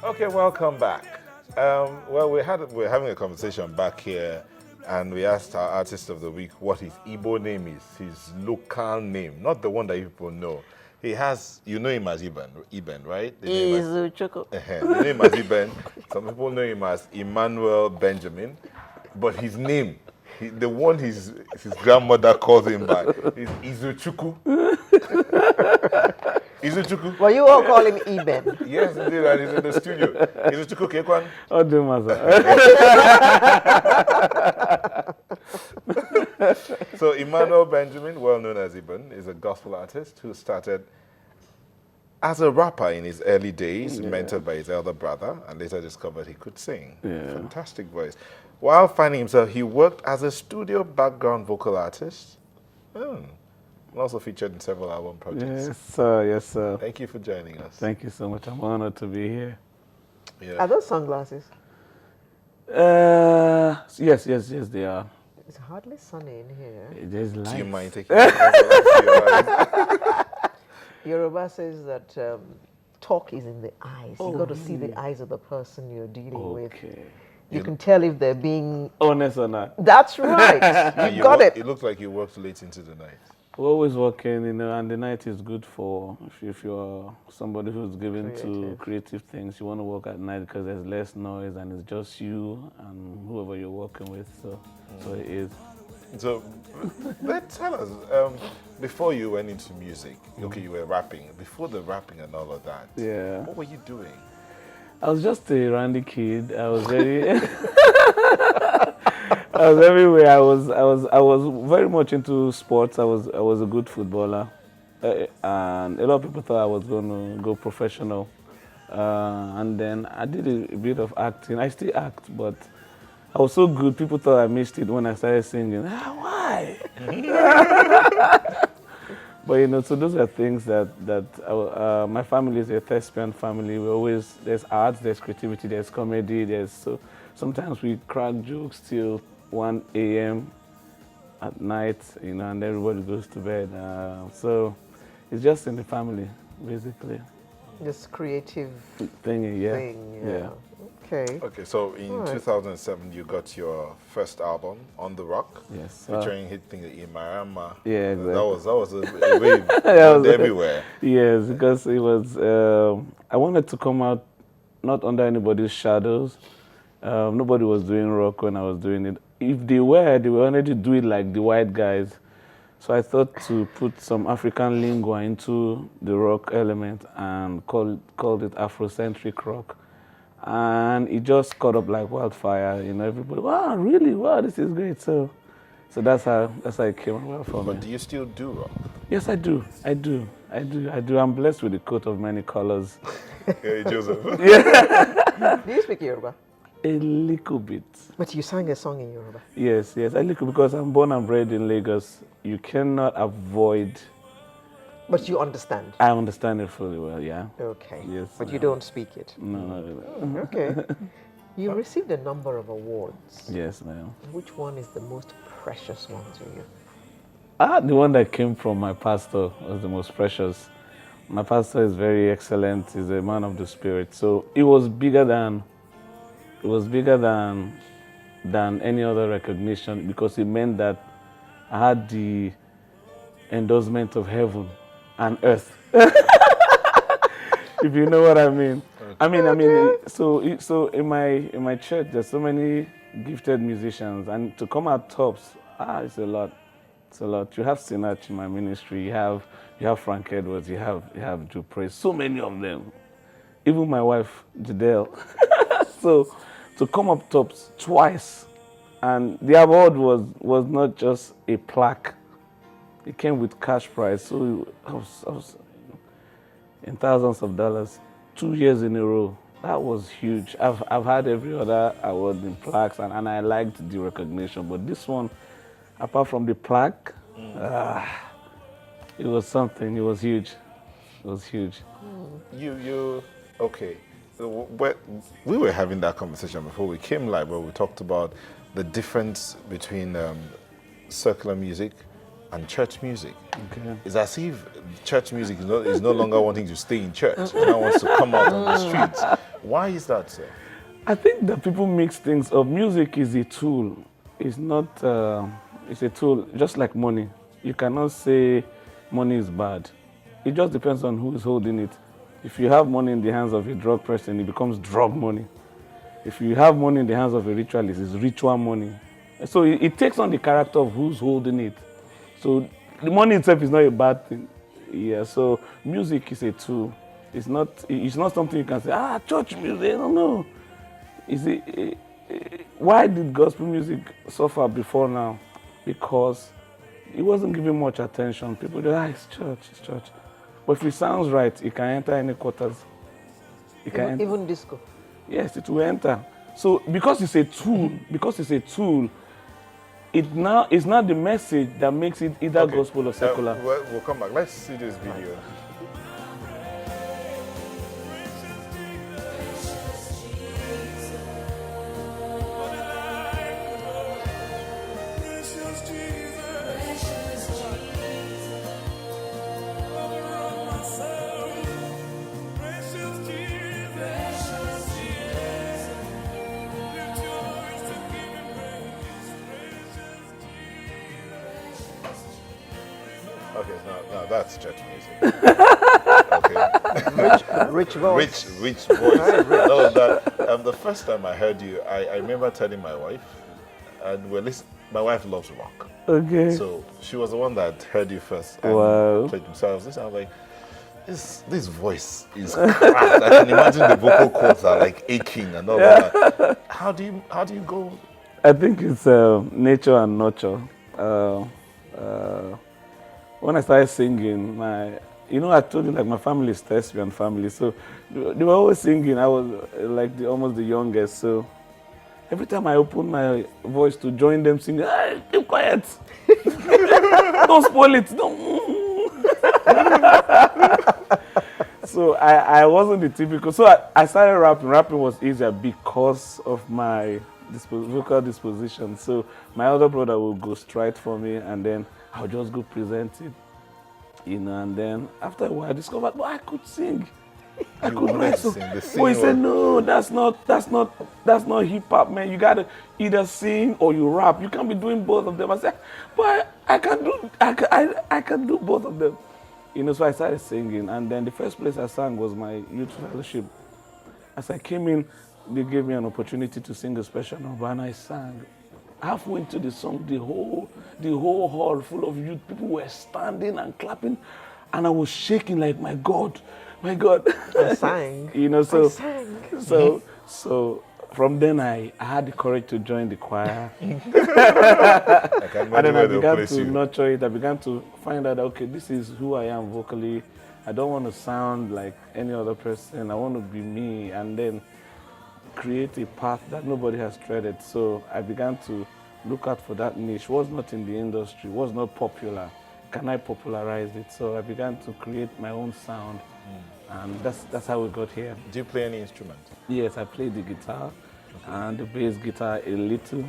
Okay, welcome back. Well, we're having a conversation back here, and we asked our artist of the week what his Igbo name is, his local name, not the one that you people know. He has, you know him as Eben, right? The name as Eben. Some people know him as Emmanuel Benjamin, but his name, the one his grandmother calls him by, is Izuchuku. Izuchuku. Well, you all call him Eben. Yes, indeed, and he's in the studio. Izuchuku Kekwan. Oh, do matter. So Emmanuel Benjamin, well known as Eben, is a gospel artist who started as a rapper in his early days, mentored by his elder brother, and later discovered he could sing. Yeah. Fantastic voice. While finding himself, he worked as a studio background vocal artist. And also featured in several album projects. Yes, sir. Yes, sir. Thank you for joining us. Thank you so much. I'm honored to be here. Yeah. Are those sunglasses? Yes, they are. It's hardly sunny in here. There's light. Do you mind taking your eyes? Yoruba says that talk is in the eyes. You got to see the eyes of the person you're dealing with. Okay. You can tell if they're being Honest or not. That's right. You got it. It looks like you worked late into the night. We're always working, and the night is good for if you're somebody who's given to creative things. You want to work at night because there's less noise and it's just you and whoever you're working with. So it is. So, tell us, before you went into music, okay, you were rapping. Before the rapping and all of that, what were you doing? I was just a randy kid. I was very. I was everywhere. I was very much into sports. I was a good footballer, and a lot of people thought I was going to go professional. And then I did a bit of acting. I still act, but I was so good. People thought I missed it when I started singing. Why? But so those are things that my family is a thespian family. We always there's art, there's creativity, there's comedy, sometimes we crack jokes till 1 a.m. at night, and everybody goes to bed. So it's just in the family, basically. This creative thing, yeah. Yeah. Okay. Okay, so in 2007, you got your first album, On the Rock. Yes. Featuring hit thing Imarama. Yeah, exactly. That was a wave everywhere. Yes, because it was. I wanted to come out not under anybody's shadows. Nobody was doing rock when I was doing it. If they were already do it like the white guys. So I thought to put some African lingua into the rock element and called it Afrocentric rock. And it just caught up like wildfire. Everybody, wow, really? Wow, this is great. So that's how it came about for me. But do you still do rock? Yes, I do. I'm blessed with a coat of many colors. Hey, Joseph. Do you speak Yoruba? A little bit. But you sang a song in Yoruba? Yes, a little, because I'm born and bred in Lagos. You cannot avoid. But you understand? I understand it fully well, yeah. Okay. Yes. But you don't speak it? No. Okay. You received a number of awards. Yes, ma'am. Which one is the most precious one to you? The one that came from my pastor was the most precious. My pastor is very excellent. He's a man of the spirit. So it was bigger than any other recognition, because it meant that I had the endorsement of heaven and earth. If you know what I mean. So in my church there's so many gifted musicians, and to come out tops, it's a lot. It's a lot. You have Sinach in my ministry, you have Frank Edwards, you have Drew Praise, so many of them. Even my wife, Jadelle. So to come up tops twice, and the award was not just a plaque. It came with cash prize, so I was in thousands of dollars, 2 years in a row. That was huge. I've had every other award in plaques, and I liked the recognition, but this one, apart from the plaque, it was something. It was huge. It was huge. Okay. So we were having that conversation before we came live, where we talked about the difference between secular music and church music. Okay. It's as if church music is no longer wanting to stay in church. It now wants to come out on the streets. Why is that, sir? I think that people mix things up. Music is a tool. It's not, it's a tool, just like money. You cannot say money is bad. It just depends on who is holding it. If you have money in the hands of a drug person, it becomes drug money. If you have money in the hands of a ritualist, it's ritual money. So it takes on the character of who's holding it. So the money itself is not a bad thing. Yeah, so music is a tool. It's not something you can say, church music, I don't know. Why did gospel music suffer before now? Because it wasn't given much attention. People go, it's church. But if it sounds right, it can enter any quarters. Even disco. Yes, it will enter. So because it's a tool, it's not the message that makes it either gospel or secular. We'll come back. Let's see this video. Okay, now that's church music. Okay. Rich voice. Rich voice. I love that. The first time I heard you, I remember telling my wife, and my wife loves rock. Okay. So she was the one that heard you first. And Wow. played themselves. I was like, this voice is cracked. I can imagine the vocal cords are like aching and all that. How do you go? I think it's nature and nurture. When I started singing, I told you like my family is thespian family, so they were always singing. I was like almost the youngest, so every time I opened my voice to join them singing, keep quiet, don't spoil it, don't. So I wasn't the typical. So I started rapping. Rapping was easier because of my vocal disposition. So my older brother would go straight for me, and then I'll just go present it, and then after a while I discovered, I could sing. I could write. So he said, no, that's not hip hop, man. You gotta either sing or you rap. You can't be doing both of them. I said, but I can do both of them. So I started singing, and then the first place I sang was my youth fellowship. As I came in, they gave me an opportunity to sing a special number, and I sang. Halfway into the song, the whole hall full of youth, people were standing and clapping, and I was shaking like, my God. I sang. So from then I had the courage to join the choir. I can And then I began place to you. nurture it. I began to find out, okay, this is who I am vocally. I don't want to sound like any other person. I want to be me, and then create a path that nobody has treaded. So I began to look out for that niche. Was not in the industry, was not popular. Can I popularize it? So I began to create my own sound, and that's how we got here. Do you play any instrument? Yes, I play the guitar and the bass guitar a little.